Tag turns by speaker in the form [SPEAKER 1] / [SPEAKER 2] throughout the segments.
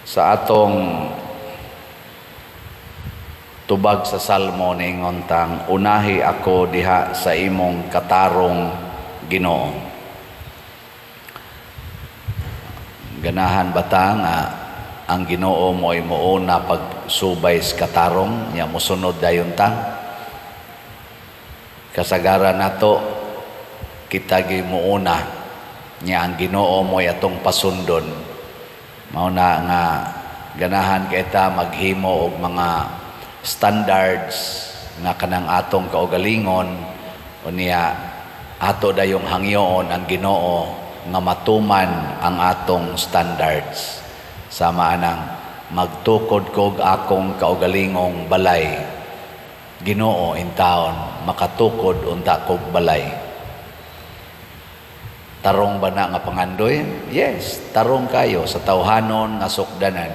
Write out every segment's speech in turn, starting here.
[SPEAKER 1] Sa atong tubag sa Salmo ningon tang, unahi ako diha sa imong katarong, Ginoo. Ganahan bata nga ang Ginoo mo'y muuna pagsubay sa katarong, nya mosunod dayon ta. Kasagaran nato kita gi muuna, nya ang Ginoo mo'y atong pasundon. Mao na nga ganahan kita maghimo og mga standards nga kanang atong kaugalingon, unya ato dayong hangyoon ang Ginoo nga matuman ang atong standards. Sama anang magtukod kog akong kaugalingong balay, Ginoo in taon makatukod unta kog balay. Tarong ba na nga pangandoy? Yes, tarong kayo sa tawhanon nga sukdanan.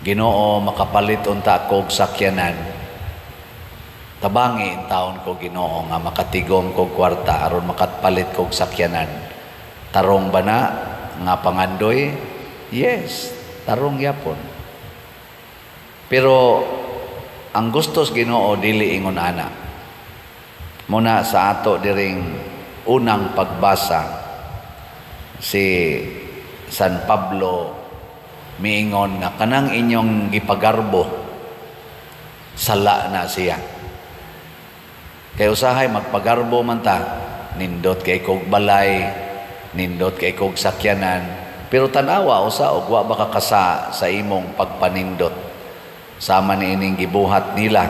[SPEAKER 1] Ginoo makapalit unta kog sakyanan. Tabangi in taon ko Ginoo nga makatigom kog kwarta aron makapalit kog sakyanan. Tarong ba na nga pangandoy? Yes, tarong yapon. Pero ang gustos Ginoo dili ingon ana. Muna sa ato diring unang pagbasa, si San Pablo miingon nga kanang inyong gipagarbo sala na siya. Kay usahay magpagarbo man ta, nindot kay kog balay, nindot kay kog sakyanan, pero tanawa usa og wa ba kakasa sa imong pagpanindot. Sama ni ining gibuhat nila,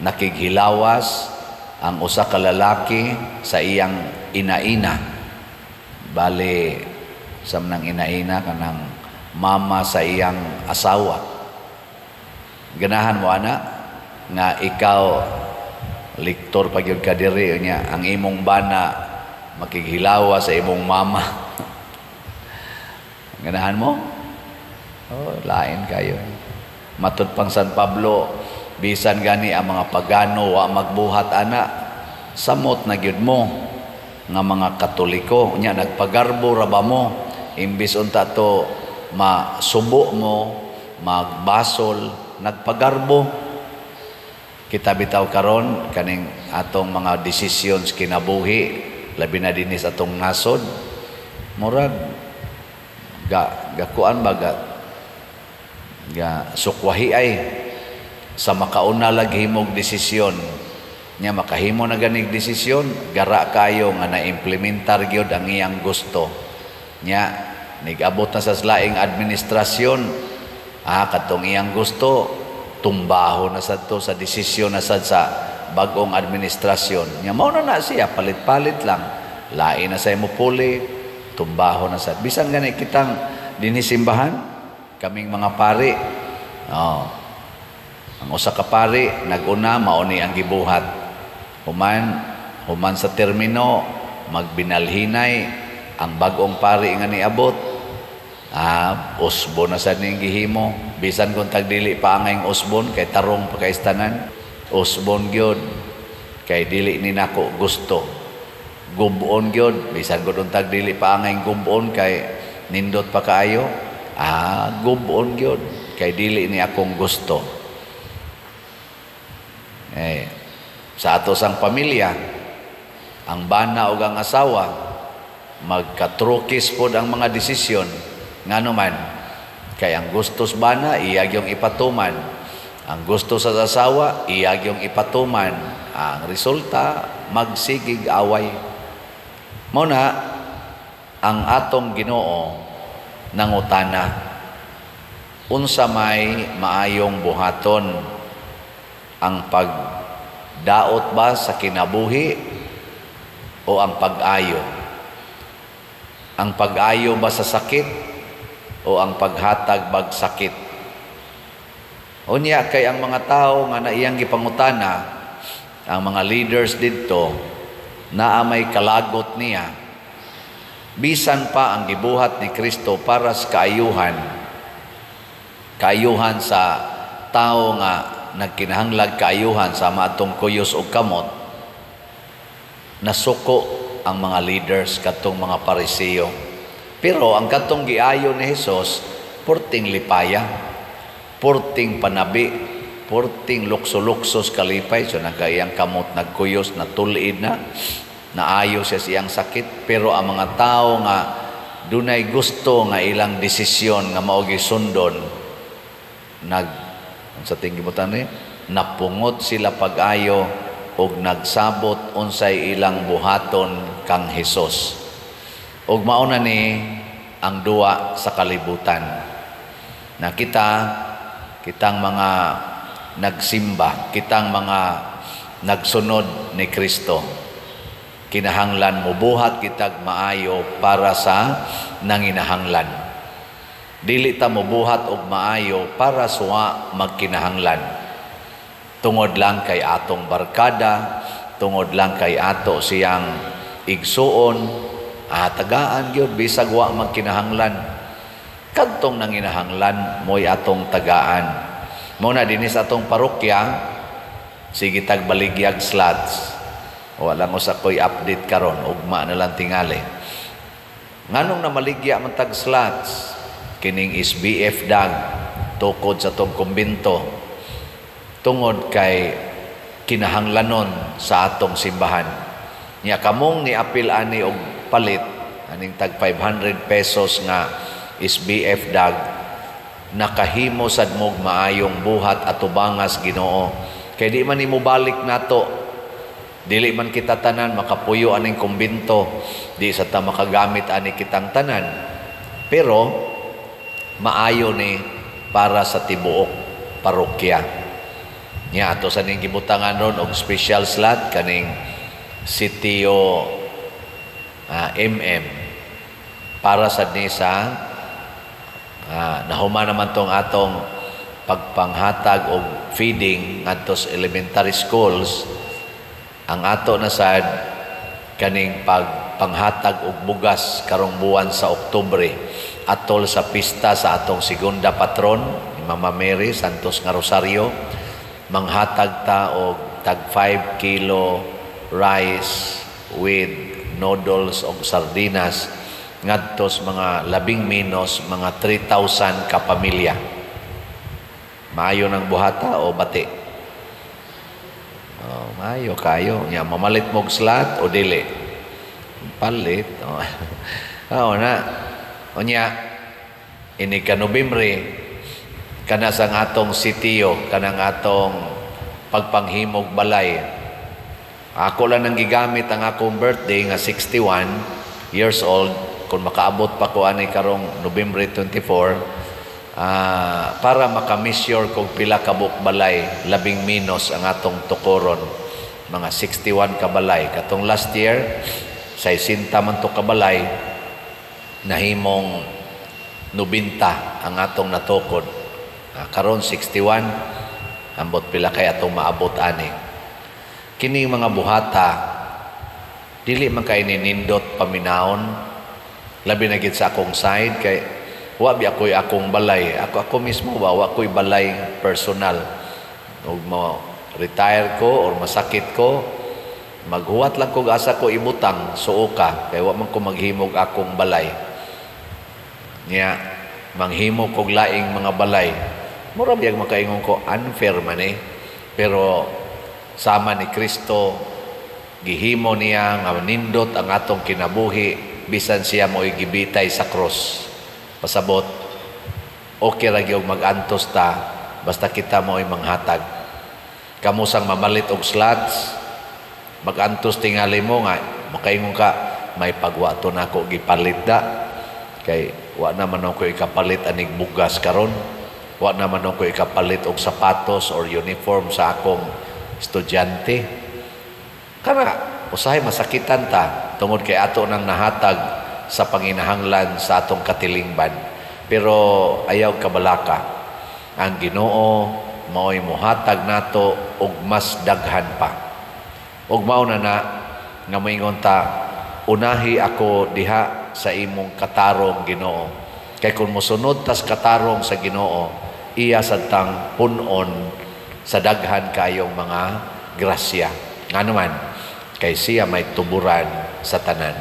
[SPEAKER 1] nakighilawas ang usa ka lalaki sa iyang inaina. Bali sa nang inaina kanang mama sa iyang asawa. Ganahan mo ana nga ikaw liktor pagyud ka diri nya ang imong bana makighilawa sa imong mama. Ganahan mo? Oh, lain kayo. Matud pang San Pablo, bisan gani ang mga pagano wa magbuhat ana, samot na gyud mo nga mga Katoliko nya nagpagarbo ra ba mo imbis unta to masubo mo magbasol, nagpagarbo. Kita bitaw karon kaning atong mga decisions kinabuhi, labi na dinis atong nasod, murag gakuan baga sukwahi ay sa makauna laghimog desisyon nya makahimo na ganig desisyon, gara kayo nga na-implementar gyud ang iyang gusto nya nigabot na sa laing administrasyon, katong iyang gusto tumbaho na sad to sa desisyon na sad sa bagong administrasyon nya mao na siya palit-palit lang, lain na sa imo puli, tumbaho na sad. Bisan gani kitang dinisimbahan kaming mga pari, ang usa ka pari naguna mao ni ang gibuhat, human sa termino magbinalhinay ang bagong pari nga niabot, usbon na sad ning gihimo. Bisan kung tagdili pa ang usbon kay tarong pa kay istanan, usbon gyud kay dili ni nako gusto, gubon gyud bisan kung tagdili pa ang gubon kay nindot pa kaayo, gubon gyud kay dili ni akong gusto. Sa ato sang pamilya, ang bana o ang asawa magkatrukis pod ang mga desisyon ngano man, kay ang gustos bana iyag yung ipatuman, ang gusto sa asawa iyag yung ipatuman, ang resulta magsigig away. Mao na ang atong Ginoo nangutana, unsa may maayong buhaton, ang pagdaot ba sa kinabuhi o ang pag-ayo? Ang pag-ayo ba sa sakit o ang paghatag bag sakit? Unya kay ang mga tao nga na iyang gipangutana, ang mga leaders didto naa may kalagot niya, bisan pa ang gibuhat ni Kristo para sa kaayuhan sa tao nga nagkinahanglag kaayuhan sa matong kuyos o kamot, nasuko ang mga leaders katong mga Pariseo. Pero ang katong giayo ni Hesus, Purting lipaya, purting panabi, purting lukso-luksos kalipay. So nagkaiyang kamot, nagkuyos, natulid na, naayo siya siyang sakit. Pero ang mga tao nga dunay gusto nga ilang desisyon nga maogi sundon, sa tingin mo tani, napungot sila pag-ayo og nagsabot unsay ilang buhaton kang Hesus. Og mauna ni ang duwa sa kalibutan. Na kitang mga nagsimba, kitang mga nagsunod ni Kristo, kinahanglan mo buhat kitag maayo para sa nanginahanglan. Dili ta mo buhat og maayo para sa magkinahanglan. Tungod lang kay atong barkada, tungod lang kay ato siyang igsuon, tagaan gyud bisag wa magkinahanglan. Kadtong nanginahanglan mo'y atong tagaan. Muna dinis atong parokya, sige tag baligyag slots. Wala mo sa ko'y update karon, ugma na lang tingali. Nganong na maligya man tag slots, kining SBF dag, tukod sa tong kumbinto, tungod kay kinahanglanon sa atong simbahan. Nya kamong ni apil ani og palit, aning tag 500 pesos nga SBF dag, nakahimo sad mog maayong buhat at tubangas Ginoo. Kay di man nimo balik nato, dili man kita tanan makapuyo aning kumbinto, di sa ta makagamit ani kitang tanan, pero maayo ni para sa tibuok parokya. Nya ato sa ning gibutangan ron og special slot kaning sitio para sa ni sa nahuman naman tong atong pagpanghatag og feeding ngadto sa elementary schools. Ang ato na sad kaning pagpanghatag og bugas karong buwan sa Oktubre atol sa pista sa atong segunda patron ni Mama Mary Santos nga Rosario. Manghatag ta og tag 5 kilo rice with noodles og sardinas ngadtos mga labing minos, mga 3,000 ka pamilya. Maayo ng buhata o bati? Maayo kayo. Nya mamalit mog slot o dili? Palit. Na. O nya, ini ka Nobyembre, kana sang atong sitio, kanang atong pagpanghimog balay. Ako lang nang gigamit ang akong birthday nga 61 years old, kung makaabot pa ko ani karong November 24, para makamisure kung pila kabuk balay, labing minos ang atong tukoron, mga 61 ka balay. Katong last year, 60 man to ka balay, nahimong 90 ang atong natukod. Karon 61, ambot pila kay atong maabot ani. Kini mga buhata, dili man kay ninindot paminaon, labi na gid sa akong side kay wa bi ako'y akong balay. Ako mismo wa ko'y balay personal. Ug mo retire ko or masakit ko, maghuwat lang ko asa ko ibutang suoka kay wa man ko maghimog akong balay. Nya manghimo kog laing mga balay. Mura biyag makaingon ko unfair man pero sama ni Kristo gihimo niya nga nindot ang atong kinabuhi bisan siya mo'y gibitay sa cross. Pasabot, okay ra gyud mag-antos ta basta kita mo'y manghatag. Kamusang mamalit og slots, mag-antos tingali mo nga makaingon ka may pagwato na ako gipalit da kay wa naman ako ikapalit anig bugas karon, wa naman ako ikapalit og sapatos or uniform sa akong estudyante. Kana usahay masakitan ta tungod kay ato nang nahatag sa panginahanglan sa atong katilingban. Pero ayaw kabalaka, ang Ginoo mao'y muhatag nato og mas daghan pa. Ug mao na nga moingon ta, unahi ako diha sa imong katarong Ginoo. Kay kung mosunod tas katarong sa Ginoo, iya sadtang punon sa daghan kayong mga grasya. Nga naman, kay siya may tuburan sa tanan.